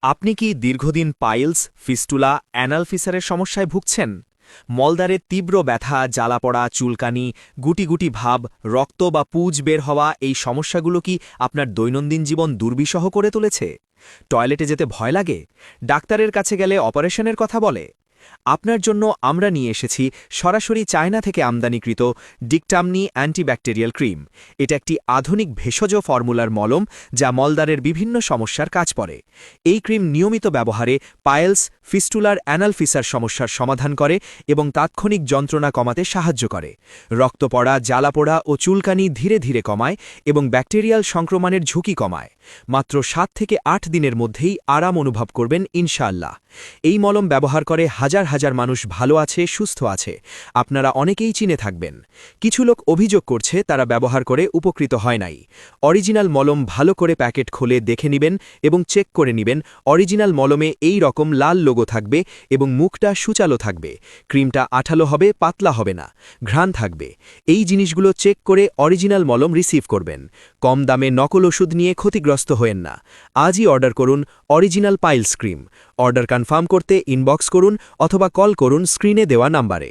আপনি কি দীর্ঘদিন পাইলস, ফিস্টুলা, অ্যানাল ফিসারের সমস্যায় ভুগছেন? মলদ্বারে তীব্র ব্যথা, জ্বালাপড়া, চুলকানি, গুটি গুটি ভাব, রক্ত বা পুজ বের হওয়া এই সমস্যাগুলো কি আপনার দৈনন্দিন জীবন দুর্বিষহ করে তুলেছে? টয়লেটে যেতে ভয় লাগে? ডাক্তারের কাছে গেলে অপারেশনের কথা বলে? আপনার জন্য আমরা নিয়ে এসেছি সরাসরি চায়না থেকে আমদানিকৃত ডিকটামনি অ্যান্টিব্যাকটেরিয়াল ক্রিম। এটা একটি আধুনিক ভেষজ ফর্মুলার মলম যা মলদ্বারের বিভিন্ন সমস্যার কাজ করে। এই ক্রিম নিয়মিত ব্যবহারে পাইলস, ফিস্টুলার অ্যানাল ফিসার সমস্যার সমাধান করে এবং তাৎক্ষণিক যন্ত্রণা কমাতে সাহায্য করে। রক্ত পড়া, জ্বালাপোড়া ও চুলকানি ধীরে ধীরে কমায় এবং ব্যাকটেরিয়াল সংক্রমণের ঝুঁকি কমায়। মাত্র 7 থেকে 8 দিনের মধ্যেই আরাম অনুভব করবেন ইনশাআল্লাহ। এই মলম ব্যবহার করে হাজার হাজার মানুষ ভালো আছে, সুস্থ আছে। আপনারা অনেকেই চিনে থাকবেন। কিছু লোক অভিযোগ করছে তারা ব্যবহার করে উপকৃত হয় নাই। অরিজিনাল মলম ভালো করে প্যাকেট খুলে দেখে নেবেন এবং চেক করে নেবেন। অরিজিনাল মলমে এই রকম লাল লোগো থাকবে এবং মুখটা সুচালো থাকবে। ক্রিমটা আঠালো হবে, পাতলা হবে না, ঘ্রাণ থাকবে। এই জিনিসগুলো চেক করে অরিজিনাল মলম রিসিভ করবেন। কম দামে নকল ওষুধ নিয়ে ক্ষতিগ্রস্ত হয়েন না। আজই অর্ডার করুন original piles cream. Order confirm করতে ইনবক্স করুন অথবা কল করুন স্ক্রিনে দেওয়া নাম্বারে।